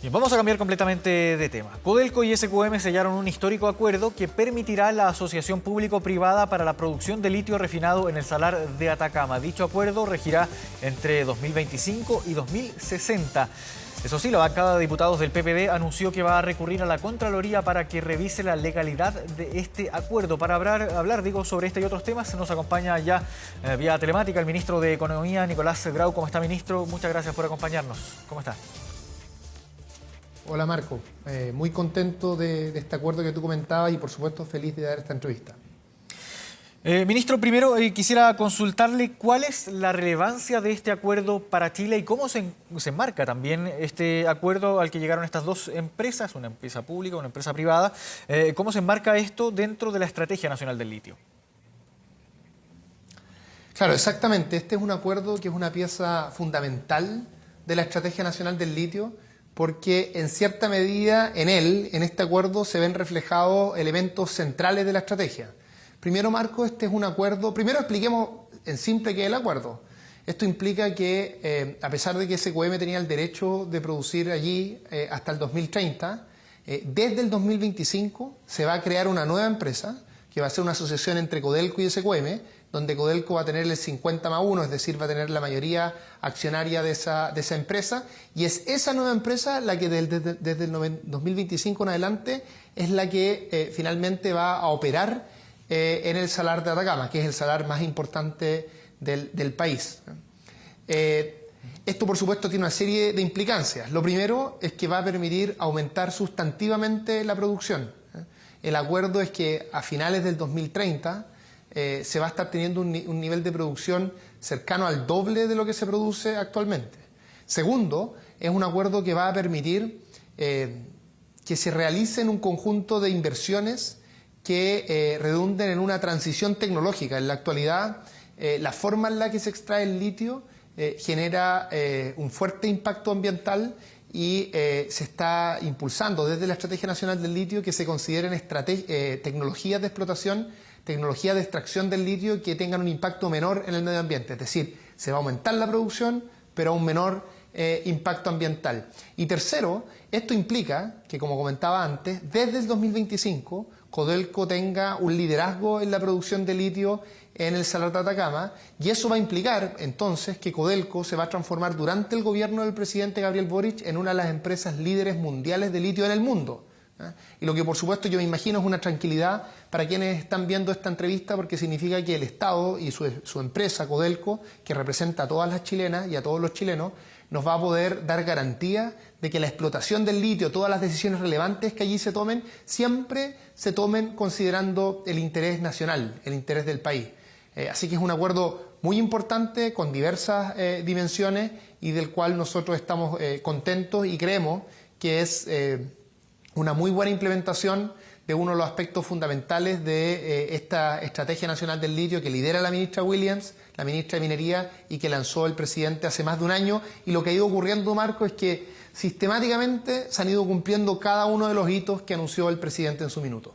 Bien, vamos a cambiar completamente de tema. Codelco y SQM sellaron un histórico acuerdo que permitirá la asociación público-privada para la producción de litio refinado en el Salar de Atacama. Dicho acuerdo regirá entre 2025 y 2060. Eso sí, la bancada de diputados del PPD anunció que va a recurrir a la Contraloría para que revise la legalidad de este acuerdo. Para hablar sobre este y otros temas, nos acompaña ya vía telemática el ministro de Economía, Nicolás Grau. ¿Cómo está, ministro? Muchas gracias por acompañarnos. ¿Cómo está? Hola Marco, muy contento de este acuerdo que tú comentabas y por supuesto feliz de dar esta entrevista. Ministro, primero quisiera consultarle cuál es la relevancia de este acuerdo para Chile y cómo se enmarca también este acuerdo al que llegaron estas dos empresas, una empresa pública, una empresa privada. ¿Cómo se enmarca esto dentro de la Estrategia Nacional del Litio? Claro, exactamente. Este es un acuerdo que es una pieza fundamental de la Estrategia Nacional del Litio, porque en cierta medida en este acuerdo se ven reflejados elementos centrales de la estrategia. Primero, Marco, este es un acuerdo. Primero expliquemos en simple qué es el acuerdo. Esto implica que, a pesar de que SQM tenía el derecho de producir allí hasta el 2030, desde el 2025 se va a crear una nueva empresa, que va a ser una asociación entre Codelco y SQM, donde Codelco va a tener el 50+1, es decir, va a tener la mayoría accionaria de esa empresa, y es esa nueva empresa la que desde el 2025 en adelante es la que finalmente va a operar en el Salar de Atacama, que es el salar más importante del país. Esto, por supuesto, tiene una serie de implicancias. Lo primero es que va a permitir aumentar sustantivamente la producción. El acuerdo es que a finales del 2030 se va a estar teniendo un nivel de producción cercano al doble de lo que se produce actualmente. Segundo, es un acuerdo que va a permitir que se realicen un conjunto de inversiones que redunden en una transición tecnológica. En la actualidad, la forma en la que se extrae el litio genera un fuerte impacto ambiental y se está impulsando desde la Estrategia Nacional del Litio que se consideren tecnologías de explotación, tecnologías de extracción del litio que tengan un impacto menor en el medio ambiente. Es decir, se va a aumentar la producción, pero a un menor impacto ambiental. Y tercero, esto implica que, como comentaba antes, desde el 2025 Codelco tenga un liderazgo en la producción de litio en el Salar de Atacama, y eso va a implicar entonces que Codelco se va a transformar durante el gobierno del presidente Gabriel Boric en una de las empresas líderes mundiales de litio en el mundo. Y lo que por supuesto yo me imagino es una tranquilidad para quienes están viendo esta entrevista, porque significa que el Estado y su empresa Codelco, que representa a todas las chilenas y a todos los chilenos, nos va a poder dar garantía de que la explotación del litio, todas las decisiones relevantes que allí se tomen, siempre se tomen considerando el interés nacional, el interés del país. Así que es un acuerdo muy importante, con diversas dimensiones, y del cual nosotros estamos contentos y creemos que es una muy buena implementación de uno de los aspectos fundamentales de esta Estrategia Nacional del Litio que lidera la ministra Williams, la ministra de Minería, y que lanzó el presidente hace más de un año. Y lo que ha ido ocurriendo, Marco, es que sistemáticamente se han ido cumpliendo cada uno de los hitos que anunció el presidente en su minuto.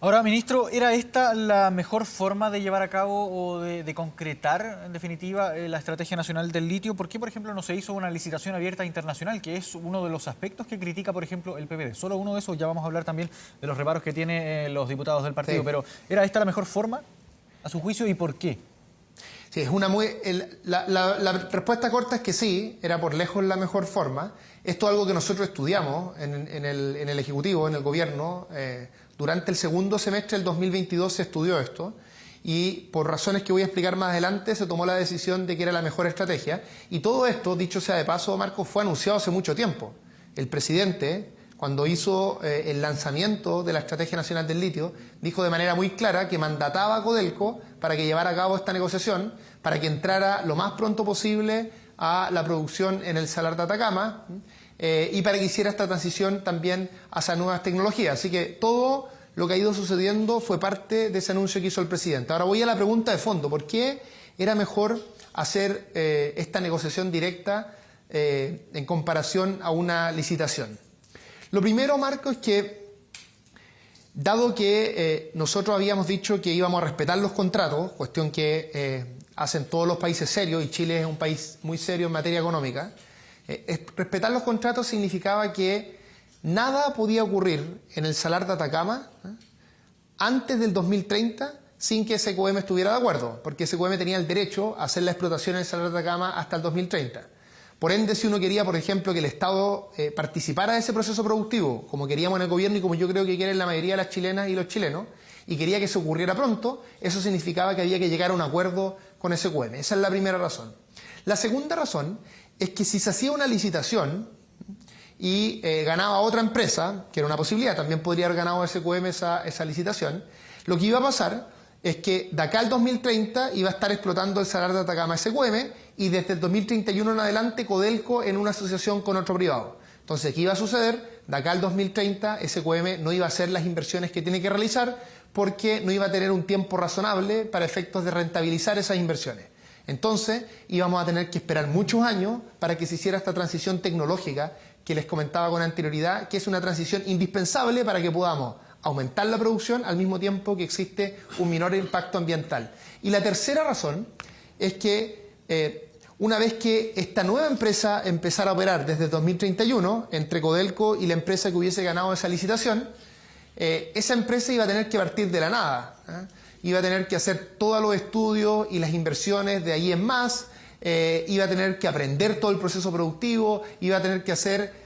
Ahora, ministro, ¿era esta la mejor forma de llevar a cabo o de concretar, en definitiva, la Estrategia Nacional del Litio? ¿Por qué, por ejemplo, no se hizo una licitación abierta internacional, que es uno de los aspectos que critica, por ejemplo, el PPD? Solo uno de esos, ya vamos a hablar también de los reparos que tienen los diputados del partido, sí. Pero ¿era esta la mejor forma, a su juicio, y por qué? Sí, es una la respuesta corta es que sí, era por lejos la mejor forma. Esto es algo que nosotros estudiamos en el Ejecutivo, en el Gobierno. Durante el segundo semestre del 2022 se estudió esto, y por razones que voy a explicar más adelante se tomó la decisión de que era la mejor estrategia. Y todo esto, dicho sea de paso, Marcos, fue anunciado hace mucho tiempo. El presidente, cuando hizo el lanzamiento de la Estrategia Nacional del Litio, dijo de manera muy clara que mandataba a Codelco para que llevara a cabo esta negociación, para que entrara lo más pronto posible a la producción en el Salar de Atacama, y para que hiciera esta transición también hacia nuevas tecnologías. Así que todo lo que ha ido sucediendo fue parte de ese anuncio que hizo el presidente. Ahora voy a la pregunta de fondo. ¿Por qué era mejor hacer esta negociación directa en comparación a una licitación? Lo primero, Marco, es que, dado que nosotros habíamos dicho que íbamos a respetar los contratos, cuestión que hacen todos los países serios, y Chile es un país muy serio en materia económica, Respetar los contratos significaba que nada podía ocurrir en el Salar de Atacama antes del 2030 sin que SQM estuviera de acuerdo, porque SQM tenía el derecho a hacer la explotación en el Salar de Atacama hasta el 2030. Por ende, si uno quería, por ejemplo, que el Estado participara de ese proceso productivo, como queríamos en el gobierno y como yo creo que quieren la mayoría de las chilenas y los chilenos, y quería que se ocurriera pronto, eso significaba que había que llegar a un acuerdo con SQM. Esa es la primera razón. La segunda razón es que si se hacía una licitación y ganaba otra empresa, que era una posibilidad, también podría haber ganado SQM esa licitación, lo que iba a pasar es que de acá al 2030 iba a estar explotando el Salar de Atacama SQM y desde el 2031 en adelante Codelco en una asociación con otro privado. Entonces, ¿qué iba a suceder? De acá al 2030 SQM no iba a hacer las inversiones que tiene que realizar porque no iba a tener un tiempo razonable para efectos de rentabilizar esas inversiones. Entonces, íbamos a tener que esperar muchos años para que se hiciera esta transición tecnológica que les comentaba con anterioridad, que es una transición indispensable para que podamos aumentar la producción al mismo tiempo que existe un menor impacto ambiental. Y la tercera razón es que una vez que esta nueva empresa empezara a operar desde 2031, entre Codelco y la empresa que hubiese ganado esa licitación, esa empresa iba a tener que partir de la nada, iba a tener que hacer todos los estudios y las inversiones de ahí en más, iba a tener que aprender todo el proceso productivo, iba a tener que hacer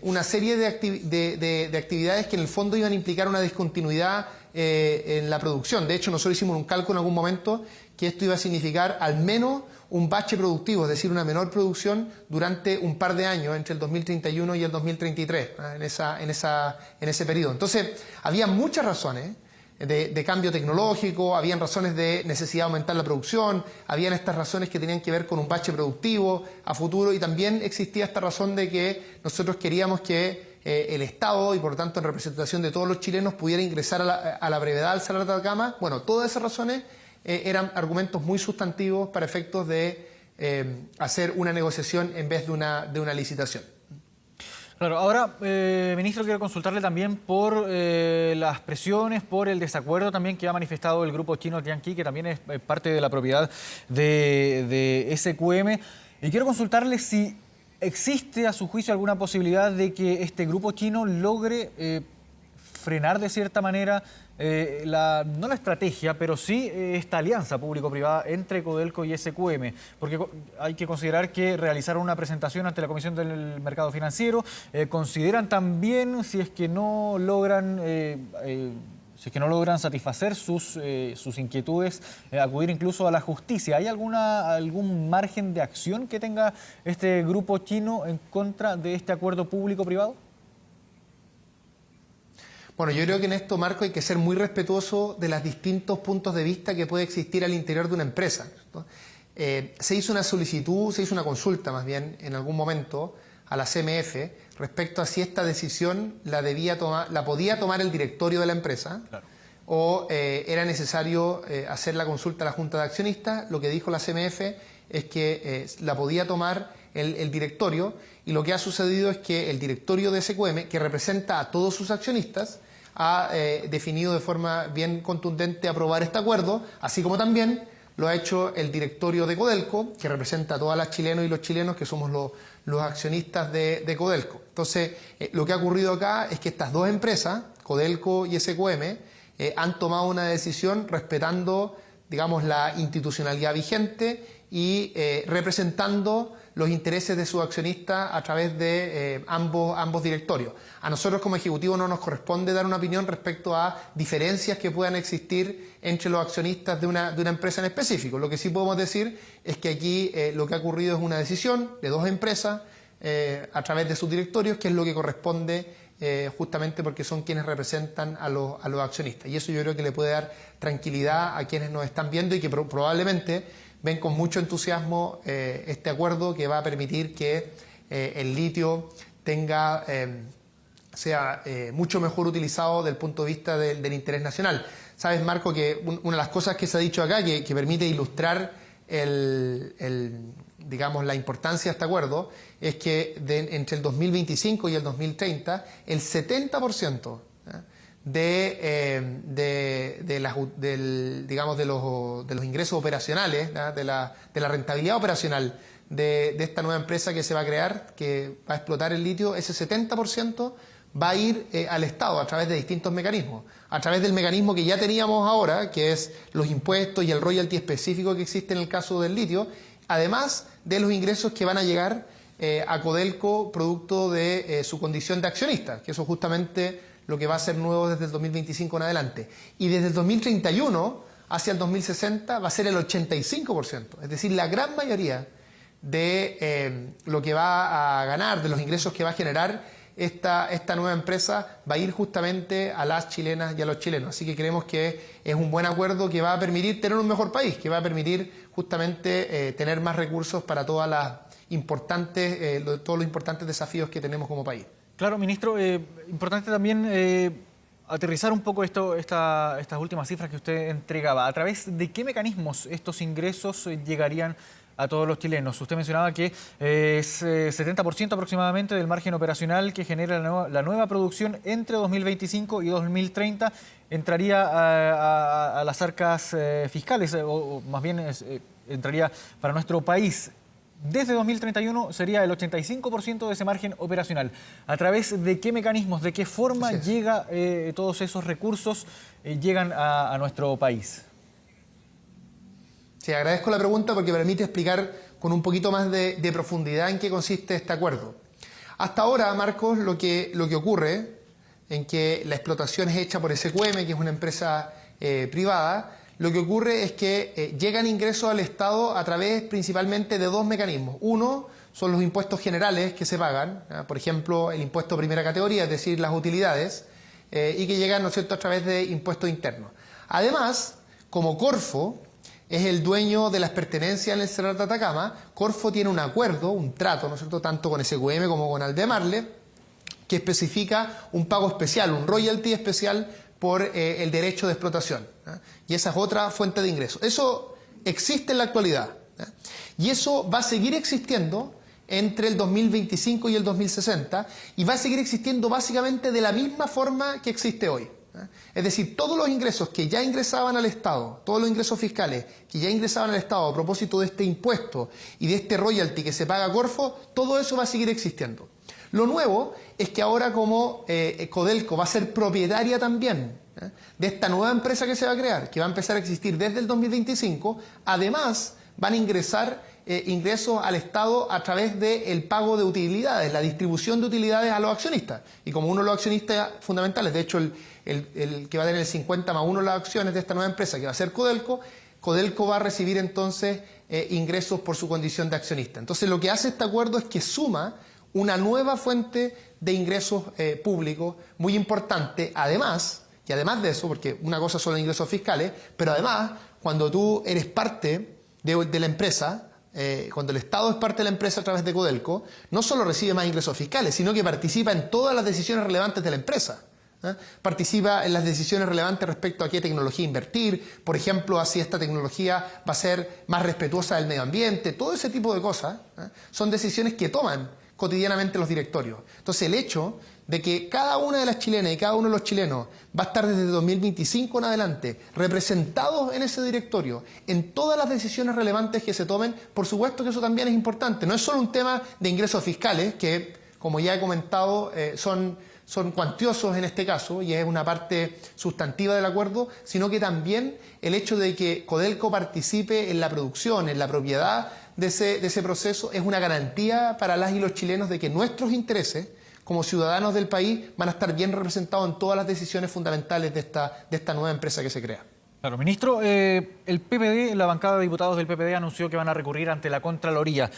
una serie de actividades que en el fondo iban a implicar una discontinuidad en la producción. De hecho, nosotros hicimos un cálculo en algún momento que esto iba a significar al menos un bache productivo, es decir, una menor producción durante un par de años, entre el 2031 y el 2033, en ese periodo. Entonces, había muchas razones de cambio tecnológico, habían razones de necesidad de aumentar la producción, habían estas razones que tenían que ver con un bache productivo a futuro y también existía esta razón de que nosotros queríamos que el Estado y por tanto en representación de todos los chilenos pudiera ingresar a la brevedad al Salar de Atacama. Bueno, todas esas razones eran argumentos muy sustantivos para efectos de hacer una negociación en vez de una licitación. Claro, ahora, ministro, quiero consultarle también por las presiones, por el desacuerdo también que ha manifestado el grupo chino Tianqi, que también es parte de la propiedad de SQM. Y quiero consultarle si existe, a su juicio, alguna posibilidad de que este grupo chino logre frenar de cierta manera, no la estrategia, pero sí esta alianza público-privada entre Codelco y SQM, porque hay que considerar que realizaron una presentación ante la Comisión del Mercado Financiero, consideran también, si es que no logran satisfacer sus inquietudes, acudir incluso a la justicia. ¿Hay algún margen de acción que tenga este grupo chino en contra de este acuerdo público-privado? Bueno, yo creo que en esto, Marco, hay que ser muy respetuoso de los distintos puntos de vista que puede existir al interior de una empresa, ¿no? Se hizo una solicitud, se hizo una consulta más bien en algún momento a la CMF respecto a si esta decisión la podía tomar el directorio de la empresa, claro, o era necesario hacer la consulta a la Junta de Accionistas. Lo que dijo la CMF es que la podía tomar el directorio, y lo que ha sucedido es que el directorio de SQM, que representa a todos sus accionistas, ha definido de forma bien contundente aprobar este acuerdo, así como también lo ha hecho el directorio de Codelco, que representa a todas las chilenas y los chilenos que somos los accionistas de Codelco. Entonces, lo que ha ocurrido acá es que estas dos empresas, Codelco y SQM, han tomado una decisión respetando, digamos, la institucionalidad vigente y representando los intereses de sus accionistas a través de ambos directorios. A nosotros como Ejecutivo no nos corresponde dar una opinión respecto a diferencias que puedan existir entre los accionistas de una empresa en específico. Lo que sí podemos decir es que aquí lo que ha ocurrido es una decisión de dos empresas a través de sus directorios, que es lo que corresponde justamente porque son quienes representan a los accionistas. Y eso yo creo que le puede dar tranquilidad a quienes nos están viendo y que probablemente ven con mucho entusiasmo este acuerdo que va a permitir que el litio sea mucho mejor utilizado desde el punto de vista del interés nacional. Sabes, Marco, que una de las cosas que se ha dicho acá, que permite ilustrar digamos, la importancia de este acuerdo, es que entre el 2025 y el 2030, el 70% de los ingresos operacionales, de la rentabilidad operacional de esta nueva empresa que se va a crear, que va a explotar el litio, ese 70% va a ir al Estado a través de distintos mecanismos. A través del mecanismo que ya teníamos ahora, que es los impuestos y el royalty específico que existe en el caso del litio, además de los ingresos que van a llegar a Codelco producto de su condición de accionista, que eso es justamente lo que va a ser nuevo desde el 2025 en adelante. Y desde el 2031 hacia el 2060 va a ser el 85%, es decir, la gran mayoría de lo que va a ganar, de los ingresos que va a generar esta nueva empresa, va a ir justamente a las chilenas y a los chilenos. Así que creemos que es un buen acuerdo que va a permitir tener un mejor país, que va a permitir justamente tener más recursos para todos los importantes desafíos que tenemos como país. Claro, ministro, importante también aterrizar un poco estas últimas cifras que usted entregaba. ¿A través de qué mecanismos estos ingresos llegarían a todos los chilenos? Usted mencionaba que es 70% aproximadamente del margen operacional que genera la nueva producción entre 2025 y 2030 entraría a las arcas fiscales, o más bien entraría para nuestro país. Desde 2031 sería el 85% de ese margen operacional. ¿A través de qué mecanismos, de qué forma llega todos esos recursos llegan a nuestro país? Sí, agradezco la pregunta porque permite explicar con un poquito más de profundidad en qué consiste este acuerdo. Hasta ahora, Marcos, lo que ocurre en que la explotación es hecha por SQM, que es una empresa privada, lo que ocurre es que llegan ingresos al Estado a través principalmente de dos mecanismos. Uno son los impuestos generales que se pagan, por ejemplo, el impuesto de primera categoría, es decir, las utilidades, y que llegan, ¿no es cierto?, a través de impuestos internos. Además, como Corfo es el dueño de las pertenencias en el Salar de Atacama, Corfo tiene un acuerdo, un trato, ¿no es cierto?, tanto con SQM como con Albemarle, que especifica un pago especial, un royalty especial por el derecho de explotación. Y esa es otra fuente de ingresos. Eso existe en la actualidad. Y eso va a seguir existiendo entre el 2025 y el 2060 y va a seguir existiendo básicamente de la misma forma que existe hoy. Es decir, todos los ingresos que ya ingresaban al Estado, todos los ingresos fiscales que ya ingresaban al Estado a propósito de este impuesto y de este royalty que se paga a Corfo, todo eso va a seguir existiendo. Lo nuevo es que ahora como Codelco va a ser propietaria también de esta nueva empresa que se va a crear, que va a empezar a existir desde el 2025, además van a ingresar ingresos al Estado a través del pago de utilidades, la distribución de utilidades a los accionistas. Y como uno de los accionistas fundamentales, de hecho el que va a tener el 50+1 de las acciones de esta nueva empresa, que va a ser Codelco, Codelco va a recibir entonces ingresos por su condición de accionista. Entonces lo que hace este acuerdo es que suma una nueva fuente de ingresos públicos muy importante, además de eso, porque una cosa son los ingresos fiscales, pero además, cuando tú eres parte de la empresa, cuando el Estado es parte de la empresa a través de Codelco, no solo recibe más ingresos fiscales, sino que participa en todas las decisiones relevantes de la empresa. Participa en las decisiones relevantes respecto a qué tecnología invertir, por ejemplo, a si esta tecnología va a ser más respetuosa del medio ambiente, todo ese tipo de cosas son decisiones que toman cotidianamente los directorios. Entonces el hecho de que cada una de las chilenas y cada uno de los chilenos va a estar desde 2025 en adelante representados en ese directorio, en todas las decisiones relevantes que se tomen, por supuesto que eso también es importante. No es solo un tema de ingresos fiscales, que como ya he comentado son cuantiosos en este caso y es una parte sustantiva del acuerdo, sino que también el hecho de que Codelco participe en la producción, en la propiedad de ese proceso, es una garantía para las y los chilenos de que nuestros intereses como ciudadanos del país van a estar bien representados en todas las decisiones fundamentales de esta nueva empresa que se crea. Claro, ministro, el PPD, la bancada de diputados del PPD anunció que van a recurrir ante la Contraloría.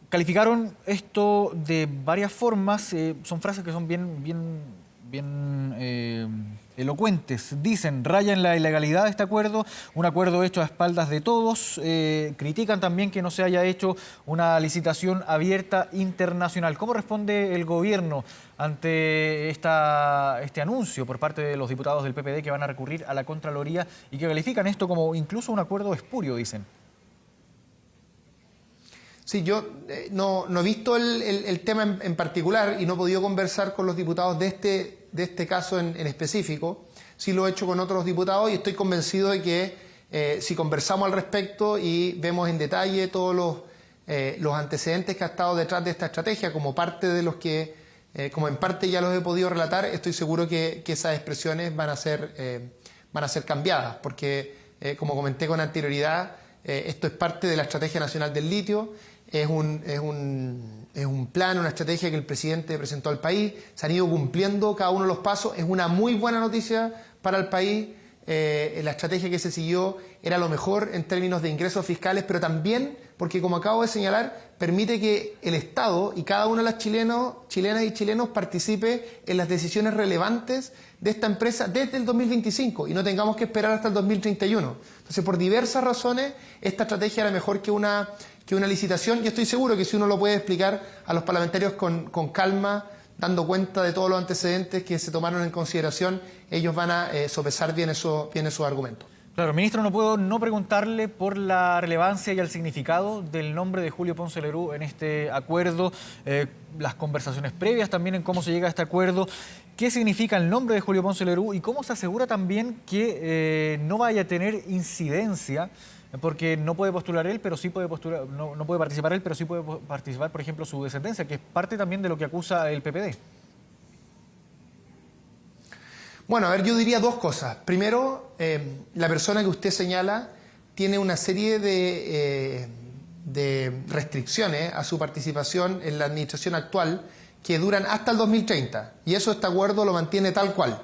Calificaron esto de varias formas, son frases que son bien elocuentes. Dicen, rayan la ilegalidad de este acuerdo, un acuerdo hecho a espaldas de todos. Critican también que no se haya hecho una licitación abierta internacional. ¿Cómo responde el gobierno ante este anuncio por parte de los diputados del PPD que van a recurrir a la Contraloría y que califican esto como incluso un acuerdo espurio, dicen? Sí, yo no he visto el tema en particular y no he podido conversar con los diputados de este caso en específico. Sí lo he hecho con otros diputados y estoy convencido de que si conversamos al respecto y vemos en detalle todos los antecedentes que ha estado detrás de esta estrategia, como parte de los que, como en parte ya los he podido relatar, estoy seguro que esas expresiones van a ser cambiadas, porque como comenté con anterioridad, esto es parte de la Estrategia Nacional del Litio, es un plan, una estrategia que el presidente presentó al país, se han ido cumpliendo cada uno de los pasos, es una muy buena noticia para el país. La estrategia que se siguió era lo mejor en términos de ingresos fiscales, pero también porque, como acabo de señalar, permite que el Estado y cada uno de los chilenas y chilenos participe en las decisiones relevantes de esta empresa desde el 2025 y no tengamos que esperar hasta el 2031. Entonces, por diversas razones, esta estrategia era mejor que una licitación, y estoy seguro que si uno lo puede explicar a los parlamentarios con calma, dando cuenta de todos los antecedentes que se tomaron en consideración, ellos van a sopesar bien esos argumentos. Claro, ministro, no puedo no preguntarle por la relevancia y el significado del nombre de Julio Ponce Lerú en este acuerdo, las conversaciones previas también en cómo se llega a este acuerdo. ¿Qué significa el nombre de Julio Ponce Lerú y cómo se asegura también que no vaya a tener incidencia? Porque no puede postular él, pero sí puede postular, no puede participar él, pero sí puede participar, por ejemplo, su descendencia, que es parte también de lo que acusa el PPD. Bueno, a ver, yo diría dos cosas. Primero, la persona que usted señala tiene una serie de restricciones a su participación en la administración actual que duran hasta el 2030, y eso este acuerdo lo mantiene tal cual.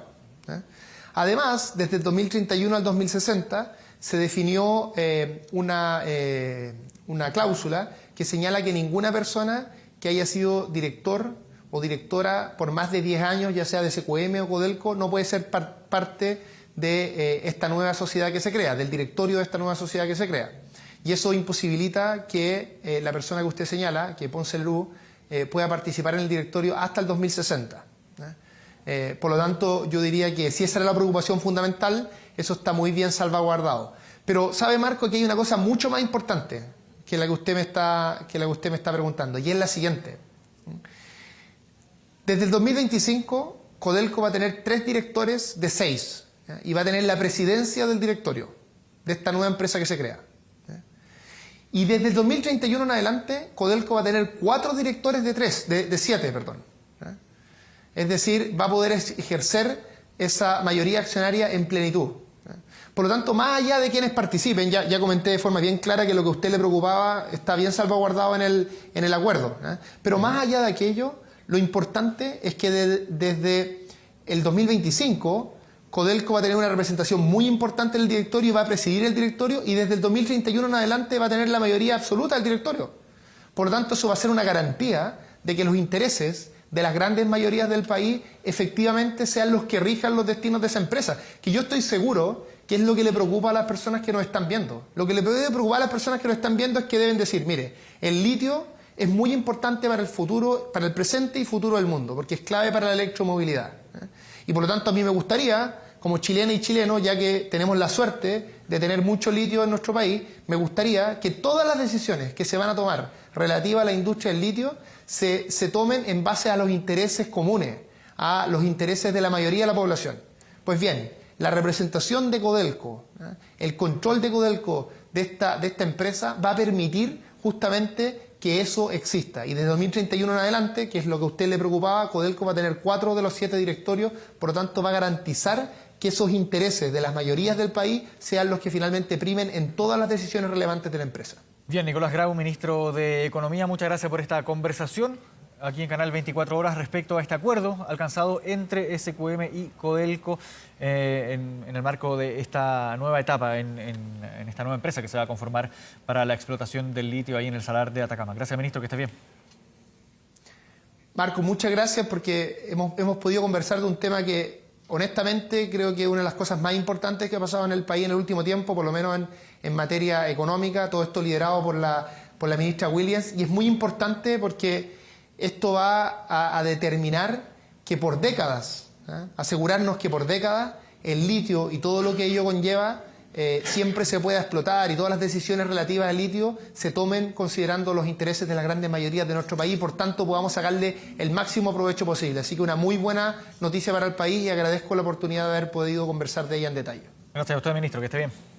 Además, desde el 2031 al 2060 se definió una cláusula que señala que ninguna persona que haya sido director o directora por más de 10 años, ya sea de SQM o Codelco, no puede ser parte de esta nueva sociedad que se crea, del directorio de esta nueva sociedad que se crea. Y eso imposibilita que la persona que usted señala, que Ponce Lerú, pueda participar en el directorio hasta el 2060. Por lo tanto, yo diría que si esa era la preocupación fundamental, eso está muy bien salvaguardado. Pero sabe, Marco, que hay una cosa mucho más importante que la que usted me está preguntando, y es la siguiente. Desde el 2025, Codelco va a tener 3 directores de 6, ¿ya? Y va a tener la presidencia del directorio de esta nueva empresa que se crea, ¿ya? Y desde el 2031 en adelante, Codelco va a tener 4 directores de 7, perdón, ¿ya? Es decir, va a poder ejercer esa mayoría accionaria en plenitud, ¿ya? Por lo tanto, más allá de quienes participen, ya comenté de forma bien clara que lo que a usted le preocupaba está bien salvaguardado en el acuerdo, ¿ya? Pero más allá de aquello, lo importante es que desde el 2025 Codelco va a tener una representación muy importante en el directorio y va a presidir el directorio, y desde el 2031 en adelante va a tener la mayoría absoluta del directorio. Por lo tanto, eso va a ser una garantía de que los intereses de las grandes mayorías del país efectivamente sean los que rijan los destinos de esa empresa, que yo estoy seguro que es lo que le preocupa a las personas que nos están viendo. Lo que le puede preocupar a las personas que nos están viendo es que deben decir, mire, el litio es muy importante para el futuro, para el presente y futuro del mundo, porque es clave para la electromovilidad. Y por lo tanto a mí me gustaría, como chilena y chileno, ya que tenemos la suerte de tener mucho litio en nuestro país, me gustaría que todas las decisiones que se van a tomar relativas a la industria del litio se tomen en base a los intereses comunes, a los intereses de la mayoría de la población. Pues bien, la representación de Codelco, el control de Codelco de esta empresa va a permitir justamente que eso exista. Y desde 2031 en adelante, que es lo que a usted le preocupaba, Codelco va a tener 4 de los 7 directorios, por lo tanto va a garantizar que esos intereses de las mayorías del país sean los que finalmente primen en todas las decisiones relevantes de la empresa. Bien, Nicolás Grau, ministro de Economía, muchas gracias por esta conversación aquí en Canal 24 Horas respecto a este acuerdo alcanzado entre SQM y Codelco en el marco de esta nueva etapa, en esta nueva empresa que se va a conformar para la explotación del litio ahí en el Salar de Atacama. Gracias, ministro, que esté bien. Marco, muchas gracias, porque hemos podido conversar de un tema que honestamente creo que es una de las cosas más importantes que ha pasado en el país en el último tiempo, por lo menos en materia económica, todo esto liderado por la ministra Williams, y es muy importante porque esto va a determinar que por décadas, asegurarnos que por décadas el litio y todo lo que ello conlleva siempre se pueda explotar, y todas las decisiones relativas al litio se tomen considerando los intereses de las grandes mayorías de nuestro país, y por tanto podamos sacarle el máximo provecho posible. Así que una muy buena noticia para el país, y agradezco la oportunidad de haber podido conversar de ella en detalle. Gracias a usted, ministro, que esté bien.